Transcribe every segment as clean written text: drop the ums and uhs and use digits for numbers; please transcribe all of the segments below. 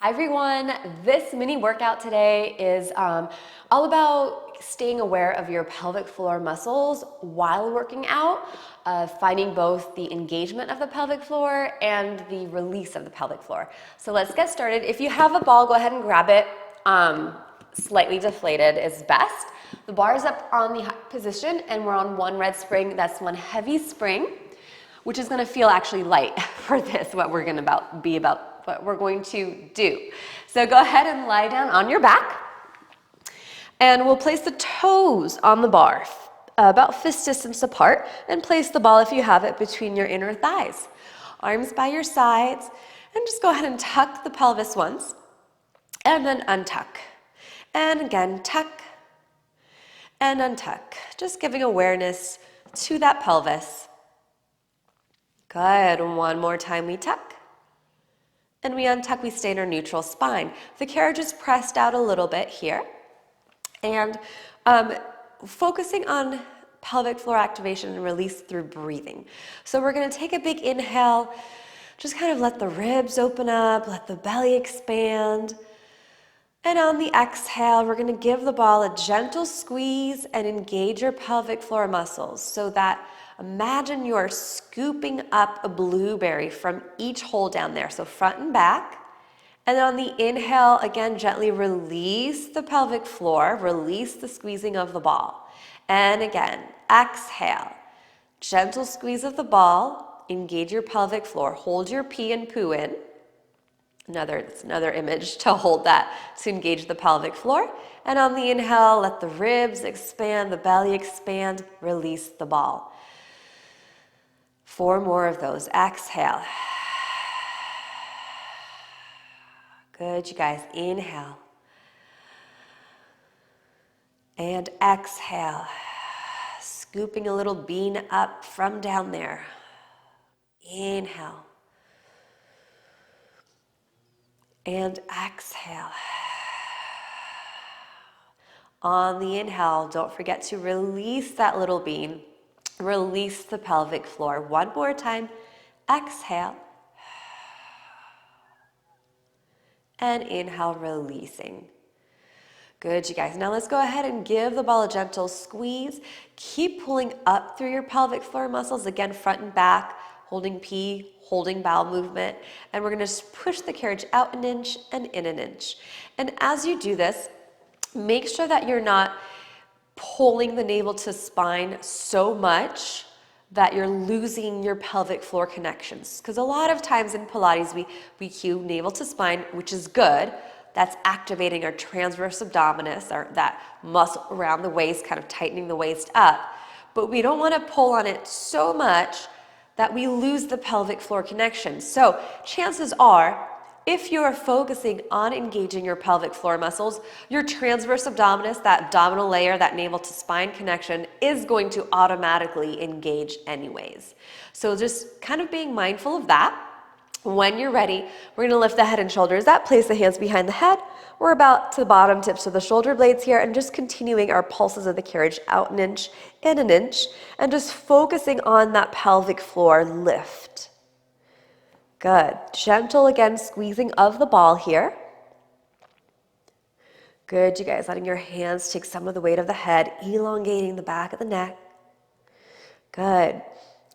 Hi everyone, this mini workout today is all about staying aware of your pelvic floor muscles while working out, finding both the engagement of the pelvic floor and the release of the pelvic floor. So let's get started. If you have a ball, go ahead and grab it. Slightly deflated is best. The bar is up on the position and we're on one red spring. That's one heavy spring, which is going to feel actually light for this, what we're going to do. So go ahead and lie down on your back, and we'll place the toes on the bar, about fist distance apart, and place the ball, if you have it, between your inner thighs. Arms by your sides, and just go ahead and tuck the pelvis once, and then untuck. And again, tuck and untuck. Just giving awareness to that pelvis. Good. One more time, we tuck. And we untuck, we stay in our neutral spine. The carriage is pressed out a little bit here. And focusing on pelvic floor activation and release through breathing. So we're going to take a big inhale, just kind of let the ribs open up, let the belly expand. And on the exhale, we're going to give the ball a gentle squeeze and engage your pelvic floor muscles so that imagine you are scooping up a blueberry from each hole down there, so front and back. And then on the inhale, again, gently release the pelvic floor, release the squeezing of the ball. And again, exhale, gentle squeeze of the ball, engage your pelvic floor, hold your pee and poo in. It's another image to hold that, to engage the pelvic floor. And on the inhale, let the ribs expand, the belly expand, release the ball. 4 more of those. Exhale. Good, you guys. Inhale. And exhale. Scooping a little bean up from down there. Inhale. And exhale. On the inhale, don't forget to release that little bean. Release the pelvic floor. One more time. Exhale. And inhale, releasing. Good, you guys. Now let's go ahead and give the ball a gentle squeeze. Keep pulling up through your pelvic floor muscles. Again, front and back, holding pee, holding bowel movement. And we're going to just push the carriage out an inch and in an inch. And as you do this, make sure that you're not pulling the navel to spine so much that you're losing your pelvic floor connections. Because a lot of times in Pilates, we cue navel to spine, which is good. That's activating our transverse abdominis, or that muscle around the waist, kind of tightening the waist up. But we don't want to pull on it so much that we lose the pelvic floor connection. So chances are, if you are focusing on engaging your pelvic floor muscles, your transverse abdominis, that abdominal layer, that navel to spine connection, is going to automatically engage anyways. So just kind of being mindful of that. When you're ready, we're going to lift the head and shoulders up, place the hands behind the head. We're about to the bottom tips of the shoulder blades here, and just continuing our pulses of the carriage out an inch and an inch, and just focusing on that pelvic floor lift. Good. Gentle, again, squeezing of the ball here. Good, you guys. Letting your hands take some of the weight of the head, elongating the back of the neck. Good.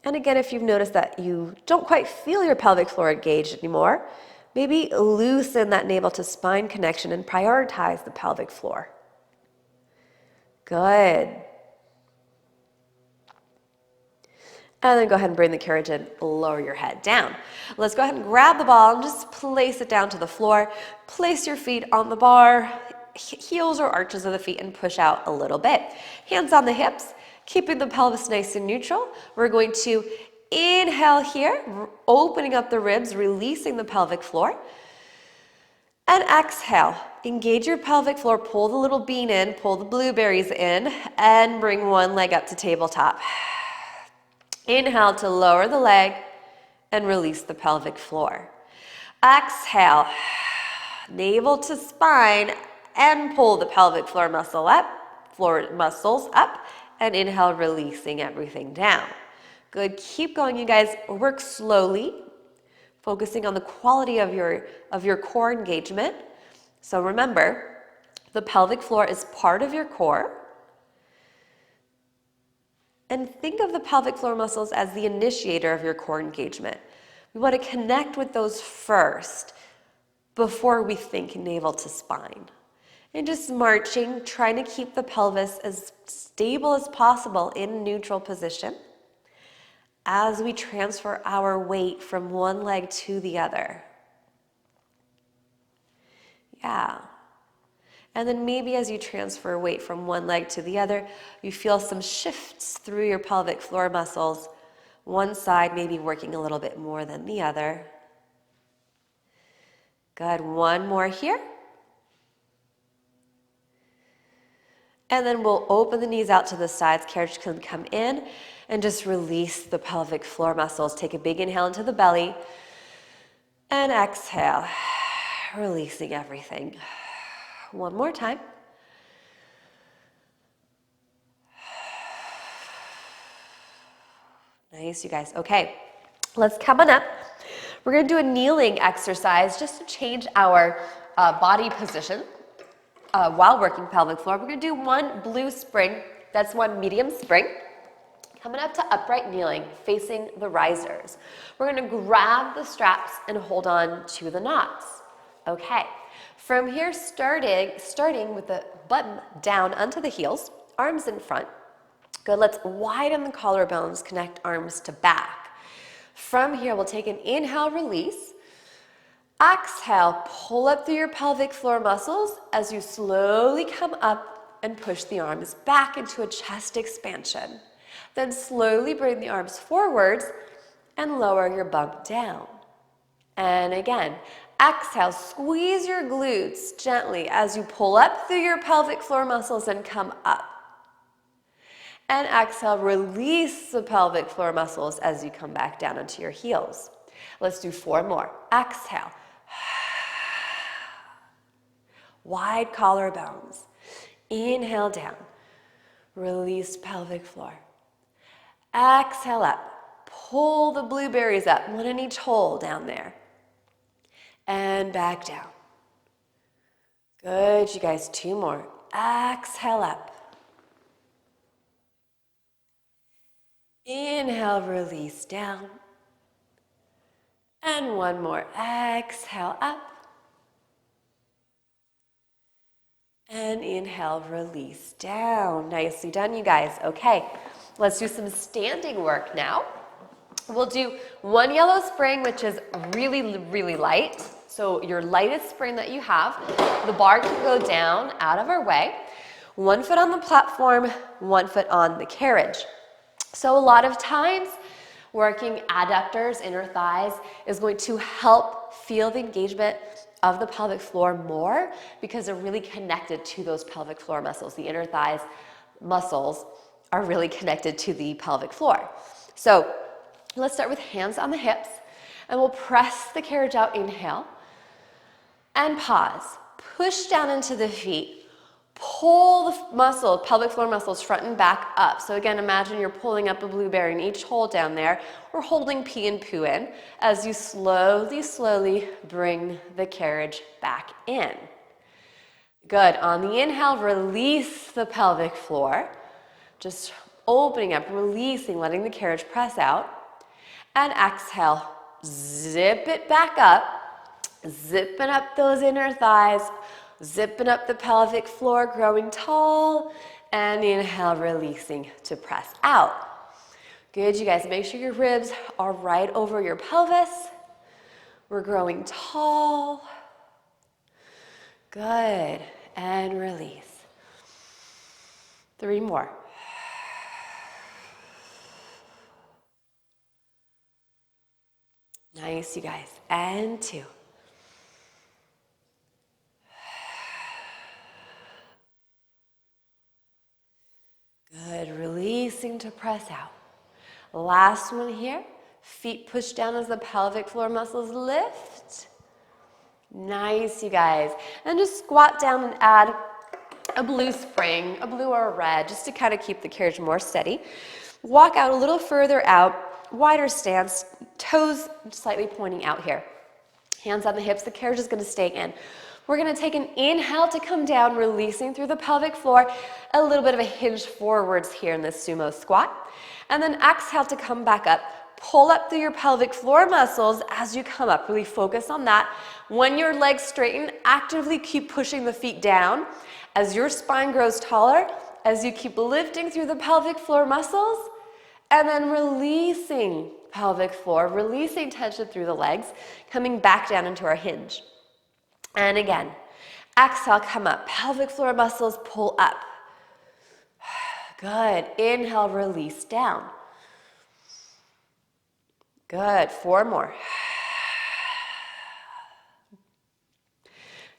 And again, if you've noticed that you don't quite feel your pelvic floor engaged anymore, maybe loosen that navel to spine connection and prioritize the pelvic floor. Good. And then go ahead and bring the carriage in, lower your head down. Let's go ahead and grab the ball and just place it down to the floor. Place your feet on the bar, heels or arches of the feet, and push out a little bit. Hands on the hips, keeping the pelvis nice and neutral. We're going to inhale here, opening up the ribs, releasing the pelvic floor. And exhale, engage your pelvic floor, pull the little bean in, pull the blueberries in, and bring one leg up to tabletop. Inhale to lower the leg and release the pelvic floor. Exhale, navel to spine, and pull the pelvic floor muscles up, and inhale, releasing everything down. Good, keep going, you guys. Work slowly. focusing on the quality of your core engagement. So remember, the pelvic floor is part of your core. And think of the pelvic floor muscles as the initiator of your core engagement. We want to connect with those first before we think navel to spine. And just marching, trying to keep the pelvis as stable as possible in neutral position as we transfer our weight from one leg to the other. Yeah. And then maybe as you transfer weight from one leg to the other, you feel some shifts through your pelvic floor muscles. One side maybe working a little bit more than the other. Good, one more here. And then we'll open the knees out to the sides. Carriage can come in and just release the pelvic floor muscles. Take a big inhale into the belly and exhale, releasing everything. One more time. Nice, you guys. Okay, let's come on up. We're going to do a kneeling exercise just to change our body position while working pelvic floor. We're going to do one blue spring. That's one medium spring. Coming up to upright kneeling, facing the risers. We're going to grab the straps and hold on to the knots. Okay. From here, starting with the butt down onto the heels, arms in front. Good, let's widen the collarbones, connect arms to back. From here, we'll take an inhale, release. Exhale, pull up through your pelvic floor muscles as you slowly come up and push the arms back into a chest expansion. Then slowly bring the arms forwards and lower your bump down. And again, exhale, squeeze your glutes gently as you pull up through your pelvic floor muscles and come up. And exhale, release the pelvic floor muscles as you come back down onto your heels. Let's do 4 more. Exhale. Wide collarbones. Inhale down. Release pelvic floor. Exhale up. Pull the blueberries up, one in each hole down there. And back down. Good, you guys, 2 more. Exhale up. Inhale, release down. And 1 more. Exhale up. And inhale, release down. Nicely done, you guys. Okay, let's do some standing work now. We'll do 1 yellow spring, which is really, really light. So your lightest spring that you have, the bar can go down out of our way. 1 foot on the platform, 1 foot on the carriage. So a lot of times, working adductors, inner thighs, is going to help feel the engagement of the pelvic floor more because they're really connected to those pelvic floor muscles. The inner thighs muscles are really connected to the pelvic floor. So let's start with hands on the hips, and we'll press the carriage out, inhale, and pause. Push down into the feet. Pull the muscle, pelvic floor muscles front and back up. So again, imagine you're pulling up a blueberry in each hole down there, or holding pee and poo in as you slowly, slowly bring the carriage back in. Good. On the inhale, release the pelvic floor. Just opening up, releasing, letting the carriage press out. And exhale, zip it back up, zipping up those inner thighs, zipping up the pelvic floor, growing tall, and inhale, releasing to press out. Good, you guys, make sure your ribs are right over your pelvis. We're growing tall. Good, and release. 3 more. Nice, you guys, and 2. Good, releasing to press out. Last one here. Feet push down as the pelvic floor muscles lift. Nice, you guys. And just squat down and add a blue spring, a blue or a red, just to kind of keep the carriage more steady. Walk out a little further out. wider stance, toes slightly pointing out here. Hands on the hips, the carriage is gonna stay in. We're gonna take an inhale to come down, releasing through the pelvic floor, a little bit of a hinge forwards here in this sumo squat. And then exhale to come back up. Pull up through your pelvic floor muscles as you come up. Really focus on that. When your legs straighten, actively keep pushing the feet down. As your spine grows taller, as you keep lifting through the pelvic floor muscles, and then releasing pelvic floor, releasing tension through the legs, coming back down into our hinge. And again, exhale, come up. Pelvic floor muscles pull up. Good. Inhale, release down. Good. 4 more.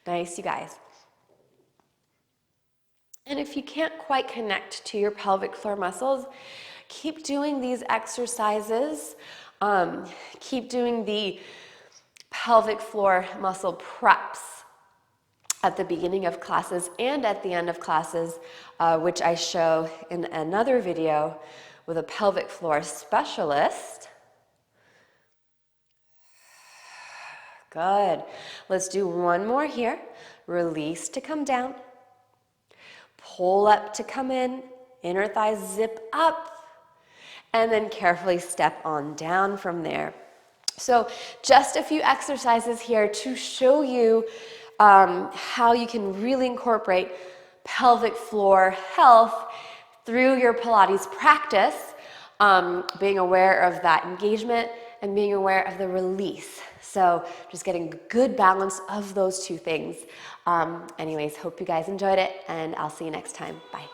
Nice, you guys. And if you can't quite connect to your pelvic floor muscles, keep doing these exercises. Keep doing the pelvic floor muscle preps at the beginning of classes and at the end of classes, which I show in another video with a pelvic floor specialist. Good. Let's do one more here. Release to come down. Pull up to come in. Inner thighs zip up. And then carefully step on down from there. So just a few exercises here to show you how you can really incorporate pelvic floor health through your Pilates practice, being aware of that engagement and being aware of the release. So just getting good balance of those two things. Anyways, hope you guys enjoyed it, and I'll see you next time. Bye.